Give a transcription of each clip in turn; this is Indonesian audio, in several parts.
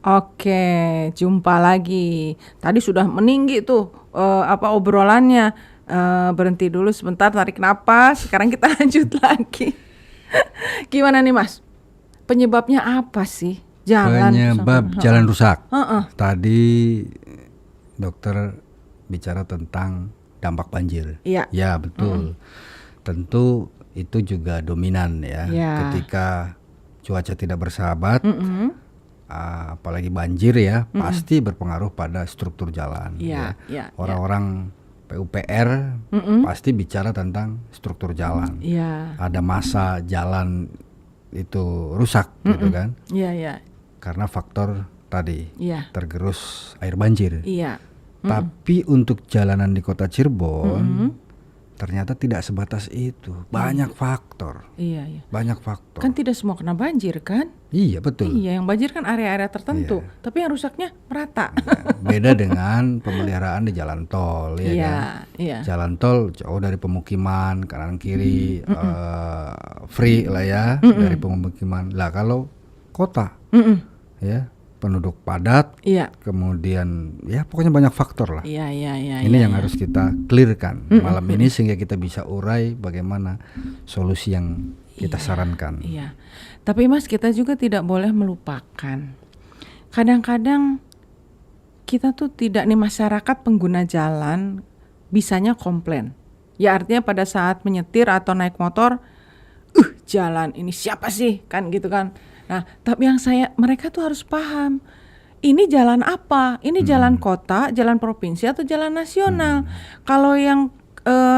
Oke, jumpa lagi. Tadi sudah meninggi tuh obrolannya. Berhenti dulu sebentar, tarik napas. Sekarang kita lanjut lagi. Gimana nih Mas? Penyebabnya apa sih? Penyebab jalan rusak. Heeh. Tadi dokter bicara tentang dampak banjir. Iya. Ya betul. Tentu itu juga dominan ya. Iya. Ketika cuaca tidak bersahabat, apalagi banjir ya, pasti berpengaruh pada struktur jalan. Iya, ya. iya, Orang-orang PUPR pasti bicara tentang struktur jalan. Iya. Ada masa jalan itu rusak gitu kan. Iya, iya. Karena faktor tadi Iya. tergerus air banjir. Iya. Tapi untuk jalanan di kota Cirebon ternyata tidak sebatas itu. Banyak faktor. Iya, iya. Banyak faktor. Kan tidak semua kena banjir kan? Iya betul. Iya, yang banjir kan area-area tertentu. Tapi yang rusaknya merata. Beda dengan pemeliharaan di jalan tol ya Iya, kan. iya. Jalan tol jauh dari pemukiman, kanan kiri free lah ya dari pemukiman. Lah kalau kota ya penduduk padat, Iya. kemudian ya pokoknya banyak faktor lah. Iya, iya, iya. Ini yang harus kita clearkan malam ini sehingga kita bisa urai bagaimana solusi yang kita sarankan. Iya. Tapi Mas, kita juga tidak boleh melupakan. Kadang-kadang kita tuh tidak nih, masyarakat pengguna jalan bisanya komplain. Ya artinya pada saat menyetir atau naik motor, jalan ini siapa sih? Kan gitu kan. Nah, tapi yang mereka tuh harus paham. Ini jalan apa? Ini jalan kota, jalan provinsi atau jalan nasional? Kalau yang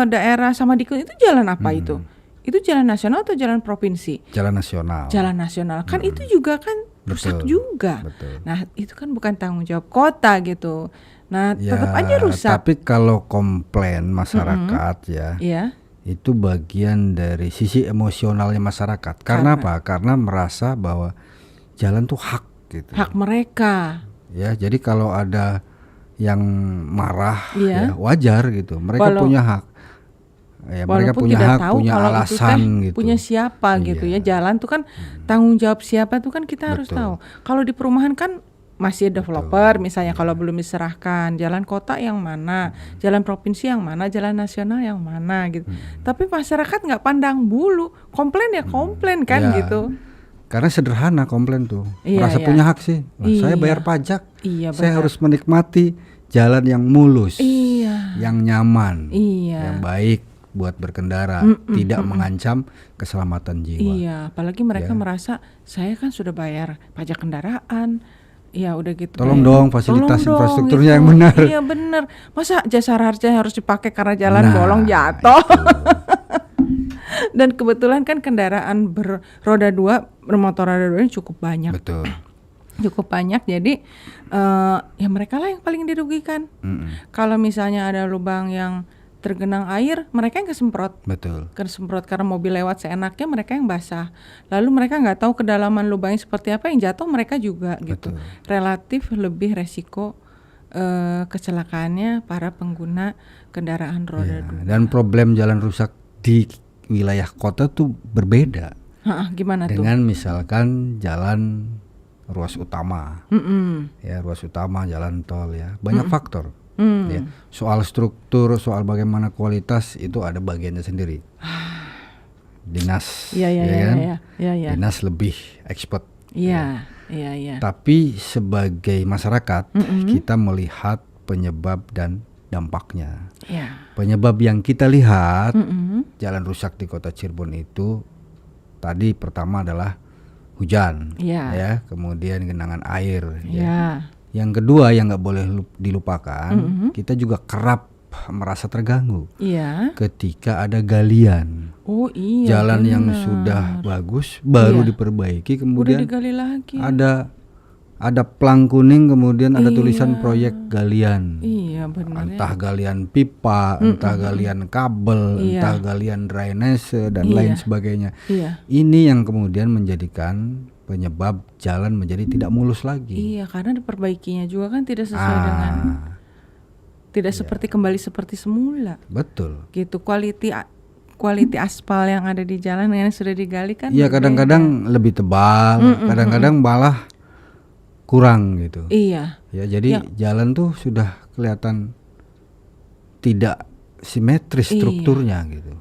daerah Samadikun itu jalan apa itu? Itu jalan nasional atau jalan provinsi? Jalan nasional. Jalan nasional. Kan itu juga kan rusak juga. Betul. Nah, itu kan bukan tanggung jawab kota gitu. Nah, tetap aja rusak. Tapi kalau komplain masyarakat Iya. itu bagian dari sisi emosionalnya masyarakat. Karena apa? Karena merasa bahwa jalan tuh hak gitu. Hak mereka. Ya, jadi kalau ada yang marah Iya. ya wajar gitu. Mereka punya hak. Ya, mereka Walaupun punya tidak hak, tahu punya kalau alasan itu teh gitu. punya siapa gitu ya. Jalan tuh kan tanggung jawab siapa tuh kan kita harus tahu. Kalau di perumahan kan masih developer misalnya, kalau belum diserahkan jalan kota yang mana, jalan provinsi yang mana, jalan nasional yang mana gitu. Tapi masyarakat nggak pandang bulu, komplain ya komplain kan Ya. gitu. Karena sederhana komplain tuh. Iya, Merasa iya. punya hak sih. Nah, Iya. saya bayar pajak. Iya, Saya benar. harus menikmati jalan yang mulus, Iya. yang nyaman, Iya. yang baik buat berkendara, tidak mengancam keselamatan jiwa. Iya, apalagi mereka merasa saya kan sudah bayar pajak kendaraan. Ya udah gitu. Tolong bayar. dong fasilitas Tolong dong, infrastrukturnya gitu. yang benar. Iya benar. Masa jasa harja harus dipakai karena jalan Nah, bolong jatuh. Dan kebetulan kan kendaraan beroda dua, bermotor roda dua ini cukup banyak. Betul. Cukup banyak, jadi ya mereka lah yang paling dirugikan. Kalau misalnya ada lubang yang tergenang air, mereka yang kesemprot. Betul. Kesemprot karena mobil lewat seenaknya, mereka yang basah. Lalu mereka nggak tahu kedalaman lubangnya seperti apa, yang jatuh mereka juga gitu. Relatif lebih resiko kecelakaannya para pengguna kendaraan roda dua. Dan problem jalan rusak di wilayah kota tuh berbeda. Gimana dengan tuh? misalkan jalan ruas utama, ya ruas utama jalan tol ya, banyak faktor. Ya, soal struktur, soal bagaimana kualitas itu ada bagiannya sendiri. Dinas, Iya, kan? Iya. Dinas lebih expert. Iya. Tapi sebagai masyarakat kita melihat penyebab dan dampaknya. Iya. Penyebab yang kita lihat jalan rusak di kota Cirebon itu tadi pertama adalah hujan, ya, kemudian genangan air. Ya. Yang kedua yang nggak boleh dilupakan, kita juga kerap merasa terganggu ketika ada galian. Oh iya. Jalan yang sudah bagus baru diperbaiki, kemudian udah digali lagi. Ada plang kuning, kemudian ada tulisan proyek galian. Iya benar. Entah galian pipa, entah galian kabel, entah galian drainase dan lain sebagainya. Ini yang kemudian menjadikan penyebab jalan menjadi tidak mulus lagi. Iya, karena diperbaikinya juga kan tidak sesuai dengan, tidak seperti kembali seperti semula. Betul. Gitu, quality aspal yang ada di jalan yang sudah digali kan. Iya, kadang-kadang lebih tebal, kadang-kadang malah kurang gitu. Iya. Ya, jadi jalan tuh sudah kelihatan tidak simetris strukturnya gitu.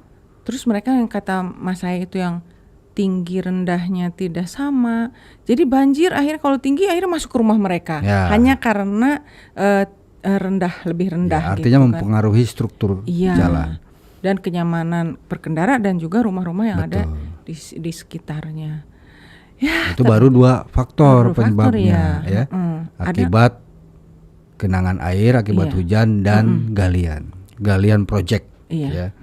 Terus mereka yang kata Mas saya itu yang tinggi rendahnya tidak sama. Jadi banjir akhirnya kalau tinggi akhirnya masuk ke rumah mereka. Hanya karena lebih rendah. Artinya gitu mempengaruhi struktur jalan. Dan kenyamanan berkendara dan juga rumah-rumah yang ada di sekitarnya. Ya, itu baru 2 faktor penyebabnya ya. Akibat genangan air, akibat hujan dan galian project ya.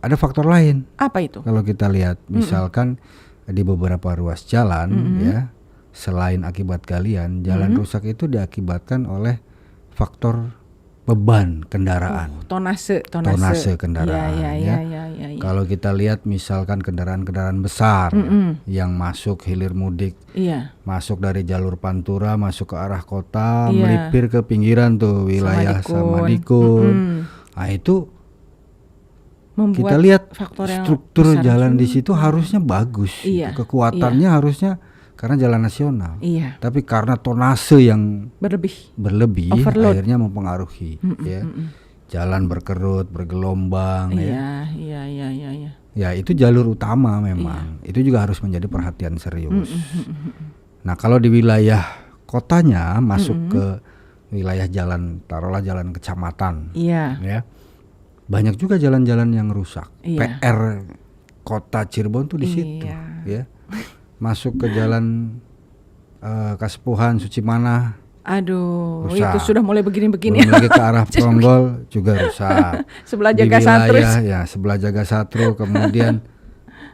Ada faktor lain. Apa itu? Kalau kita lihat misalkan di beberapa ruas jalan ya, selain akibat galian, jalan rusak itu diakibatkan oleh faktor beban kendaraan. Tonase kendaraan ya. Kalau kita lihat misalkan kendaraan-kendaraan besar yang masuk hilir mudik, masuk dari jalur Pantura masuk ke arah kota, melipir ke pinggiran tuh wilayah Samadikun. Nah, itu membuat kita lihat struktur jalan di situ harusnya bagus, kekuatannya harusnya karena jalan nasional. Tapi karena tonase yang berlebih akhirnya mempengaruhi ya. Jalan berkerut, bergelombang ya. Ya, itu jalur utama memang. Itu juga harus menjadi perhatian serius. Nah, kalau di wilayah kotanya masuk ke wilayah jalan, taruhlah jalan kecamatan. Ya. Banyak juga jalan-jalan yang rusak. PR kota Cirebon tuh di situ ya. Masuk ke jalan Kasepuhan Sucimana, aduh, rusak. Itu sudah mulai begini-begini. Belum lagi ke arah Pronggol juga rusak. Sebelah Jaga Satru. Ya, sebelah Jaga Satru, kemudian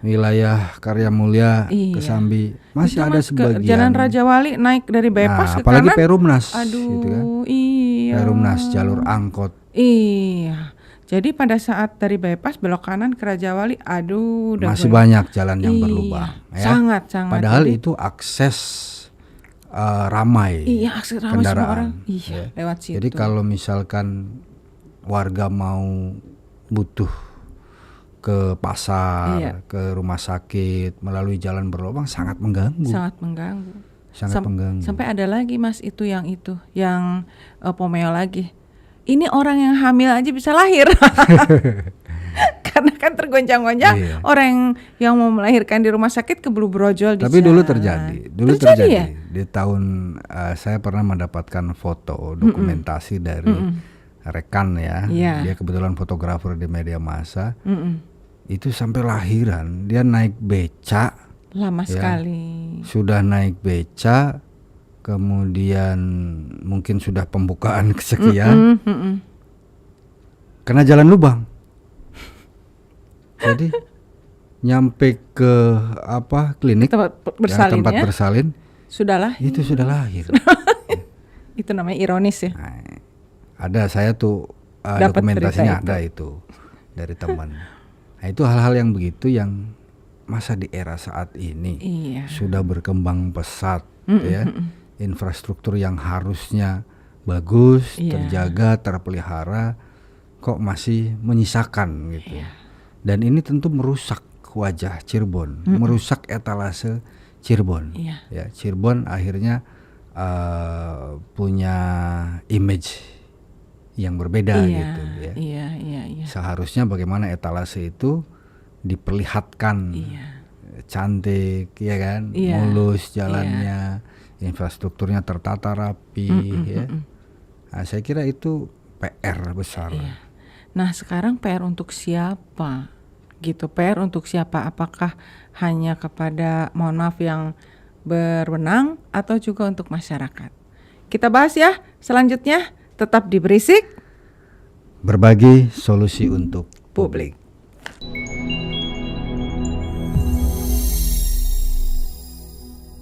wilayah Karya Mulya ke Sambi masih itu ada sebagian. Jalan Raja Wali naik dari bypass ke apalagi kanan. Perumnas, aduh, gitu kan. Perumnas jalur angkot. Jadi pada saat dari bypass belok kanan ke Raja Wali, aduh, masih banyak jalan yang berlubang. Ya. Sangat. Padahal itu akses ramai. Akses ramai semua orang. Lewat situ. Jadi kalau misalkan warga mau butuh ke pasar, ke rumah sakit melalui jalan berlubang sangat mengganggu. Sampai ada lagi Mas yang Pomeo lagi. Ini orang yang hamil aja bisa lahir. Karena kan tergoncang-goncang orang yang mau melahirkan di rumah sakit keburu brojol di Tapi jalan. Dulu terjadi ya? Di tahun saya pernah mendapatkan foto dokumentasi dari rekan ya. Dia kebetulan fotografer di media massa. Itu sampai lahiran dia naik beca. Lama sekali. Sudah naik beca, kemudian mungkin sudah pembukaan kesekian, kena jalan lubang. Jadi nyampe ke klinik tempat bersalin sudah lahir. Itu sudah lahir. Itu namanya ironis ya. Nah, ada saya tuh dokumentasinya ada itu dari teman. Nah, itu hal-hal yang begitu yang masa di era saat ini sudah berkembang pesat ya. Infrastruktur yang harusnya bagus, terjaga, terpelihara, kok masih menyisakan gitu. Dan ini tentu merusak wajah Cirebon, merusak etalase Cirebon. Ya, Cirebon akhirnya punya image yang berbeda gitu ya. Seharusnya bagaimana etalase itu diperlihatkan cantik, ya kan, mulus jalannya. Infrastrukturnya tertata rapi ya. Nah, saya kira itu PR besar. Nah, sekarang PR untuk siapa? Gitu, PR untuk siapa? Apakah hanya kepada mohon maaf yang berwenang atau juga untuk masyarakat? Kita bahas ya selanjutnya, tetap di Berisik. Berbagi solusi untuk publik.